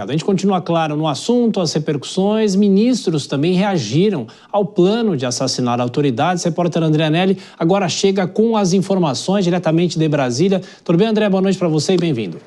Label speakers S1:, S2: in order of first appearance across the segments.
S1: A gente continua, claro, no assunto, as repercussões. Ministros também reagiram ao plano de assassinar autoridades. Repórter André Anelli agora chega com as informações diretamente de Brasília. Tudo bem, André? Boa noite para você e bem-vindo.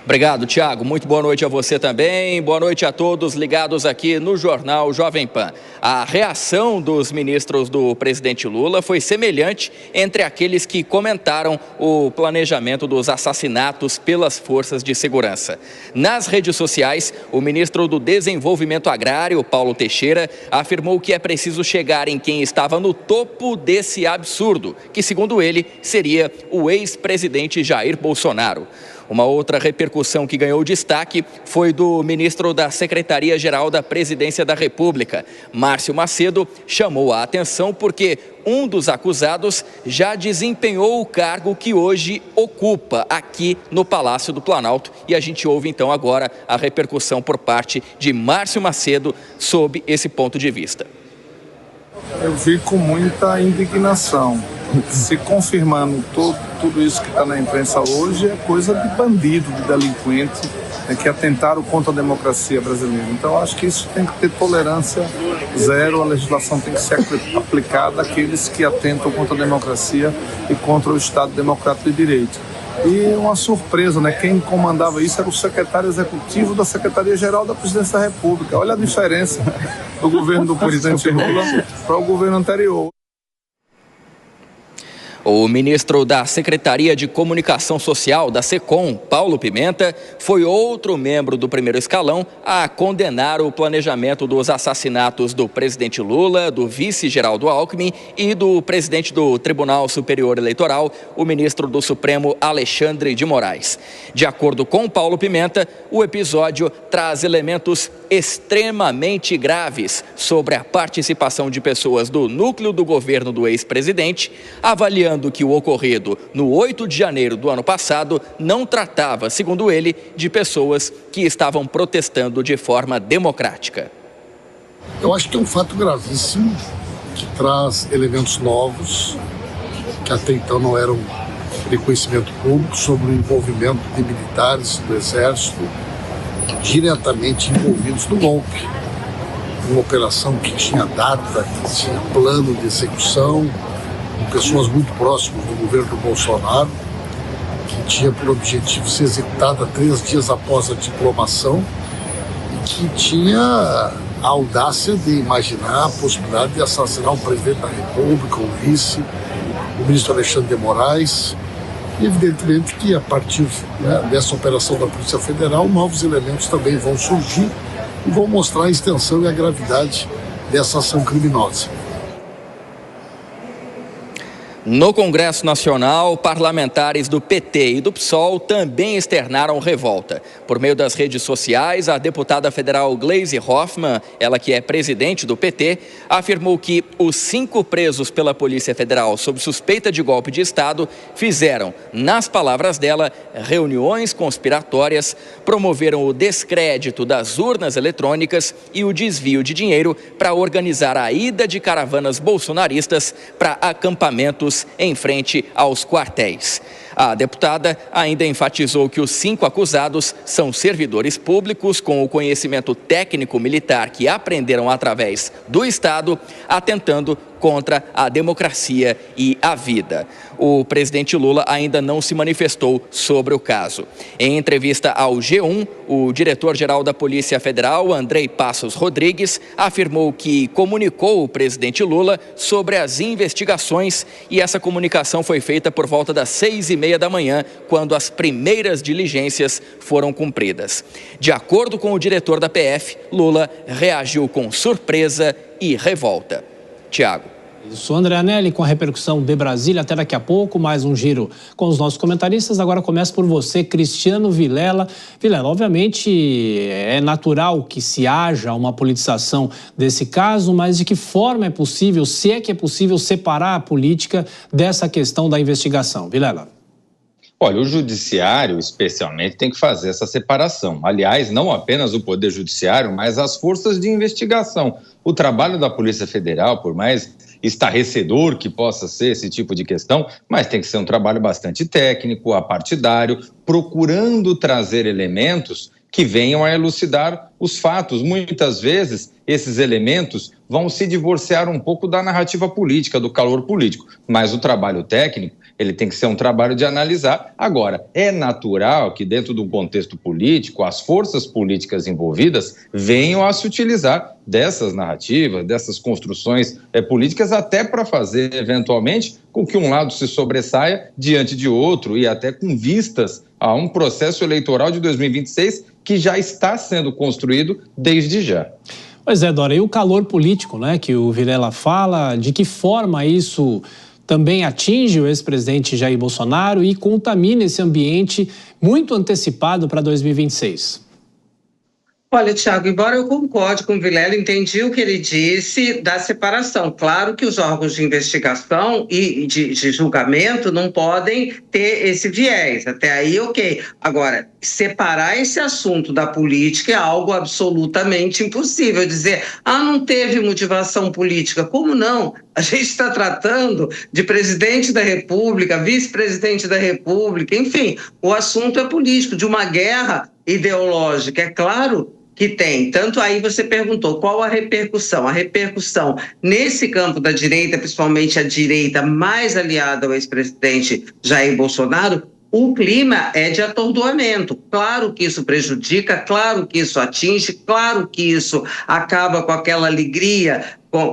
S2: Obrigado, Tiago. Muito boa noite a você também. Boa noite a todos ligados aqui no Jornal Jovem Pan. A reação dos ministros do presidente Lula foi semelhante entre aqueles que comentaram o planejamento dos assassinatos pelas forças de segurança. Nas redes sociais, o ministro do Desenvolvimento Agrário, Paulo Teixeira, afirmou que é preciso chegar em quem estava no topo desse absurdo, que, segundo ele, seria o ex-presidente Jair Bolsonaro. Uma outra repercussão que ganhou destaque foi do ministro da Secretaria-Geral da Presidência da República. Márcio Macedo chamou a atenção porque um dos acusados já desempenhou o cargo que hoje ocupa aqui no Palácio do Planalto. E a gente ouve então agora a repercussão por parte de Márcio Macedo sob esse ponto de vista.
S3: Eu vi com muita indignação. Se confirmando tudo isso que está na imprensa hoje, é coisa de bandido, de delinquente, que atentaram contra a democracia brasileira. Então, acho que isso tem que ter tolerância zero, a legislação tem que ser aplicada àqueles que atentam contra a democracia e contra o Estado Democrático de Direito. E uma surpresa, né? Quem comandava isso era o secretário executivo da Secretaria-Geral da Presidência da República. Olha a diferença do governo do presidente Lula para o governo anterior.
S2: O ministro da Secretaria de Comunicação Social, da SECOM, Paulo Pimenta, foi outro membro do primeiro escalão a condenar o planejamento dos assassinatos do presidente Lula, do vice Geraldo Alckmin e do presidente do Tribunal Superior Eleitoral, o ministro do Supremo, Alexandre de Moraes. De acordo com Paulo Pimenta, o episódio traz elementos extremamente graves sobre a participação de pessoas do núcleo do governo do ex-presidente, avaliando que o ocorrido no 8 de janeiro do ano passado não tratava, segundo ele, de pessoas que estavam protestando de forma democrática.
S4: Eu acho que é um fato gravíssimo, que traz elementos novos, que até então não eram de conhecimento público, sobre o envolvimento de militares do Exército diretamente envolvidos no golpe. Uma operação que tinha data, que tinha plano de execução, pessoas muito próximas do governo Bolsonaro, que tinha por objetivo ser executada 3 dias após a diplomação e que tinha a audácia de imaginar a possibilidade de assassinar o presidente da República, o vice, o ministro Alexandre de Moraes. E evidentemente que a partir dessa operação da Polícia Federal, novos elementos também vão surgir e vão mostrar a extensão e a gravidade dessa ação criminosa.
S2: No Congresso Nacional, parlamentares do PT e do PSOL também externaram revolta. Por meio das redes sociais, a deputada federal Gleisi Hoffmann, ela que é presidente do PT, afirmou que os 5 presos pela Polícia Federal sob suspeita de golpe de Estado fizeram, nas palavras dela, reuniões conspiratórias, promoveram o descrédito das urnas eletrônicas e o desvio de dinheiro para organizar a ida de caravanas bolsonaristas para acampamentos em frente aos quartéis. A deputada ainda enfatizou que os 5 acusados são servidores públicos com o conhecimento técnico militar que aprenderam através do Estado, atentando contra a democracia e a vida. O presidente Lula ainda não se manifestou sobre o caso. Em entrevista ao G1, o diretor-geral da Polícia Federal, Andrei Passos Rodrigues, afirmou que comunicou o presidente Lula sobre as investigações e essa comunicação foi feita por volta das 6h30 da manhã, quando as primeiras diligências foram cumpridas. De acordo com o diretor da PF, Lula reagiu com surpresa e revolta. Tiago.
S1: Isso, André Anelli, com a repercussão de Brasília. Até daqui a pouco, mais um giro com os nossos comentaristas. Agora começa por você, Cristiano Vilela. Vilela, obviamente é natural que se haja uma politização desse caso, mas de que forma é possível, se é que é possível, separar a política dessa questão da investigação? Vilela.
S5: Olha, o judiciário, especialmente, tem que fazer essa separação. Aliás, não apenas o Poder Judiciário, mas as forças de investigação. O trabalho da Polícia Federal, por mais estarrecedor que possa ser esse tipo de questão, mas tem que ser um trabalho bastante técnico, apartidário, procurando trazer elementos que venham a elucidar os fatos. Muitas vezes, esses elementos vão se divorciar um pouco da narrativa política, do calor político, mas o trabalho técnico, ele tem que ser um trabalho de analisar. Agora, é natural que dentro do contexto político, as forças políticas envolvidas venham a se utilizar dessas narrativas, dessas construções políticas, até para fazer, eventualmente, com que um lado se sobressaia diante de outro e até com vistas a um processo eleitoral de 2026 que já está sendo construído desde já.
S1: Pois é, Dora, e o calor político, né, que o Vilela fala, de que forma isso também atinge o ex-presidente Jair Bolsonaro e contamina esse ambiente muito antecipado para 2026?
S6: Olha, Tiago, embora eu concorde com o Vilela, entendi o que ele disse da separação. Claro que os órgãos de investigação e de julgamento não podem ter esse viés. Até aí, ok. Agora, separar esse assunto da política é algo absolutamente impossível. Dizer, não teve motivação política. Como não? A gente está tratando de presidente da República, vice-presidente da República, enfim, o assunto é político, de uma guerra ideológica. É claro que tem. Tanto aí você perguntou qual a repercussão. A repercussão nesse campo da direita, principalmente a direita mais aliada ao ex-presidente Jair Bolsonaro, o clima é de atordoamento. Claro que isso prejudica, claro que isso atinge, claro que isso acaba com aquela alegria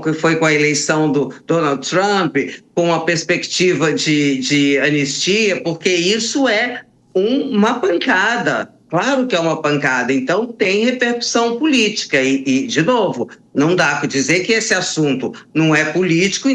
S6: que foi com a eleição do Donald Trump, com a perspectiva de anistia, porque isso é uma pancada. Claro que é uma pancada, então tem repercussão política e de novo, não dá para dizer que esse assunto não é político.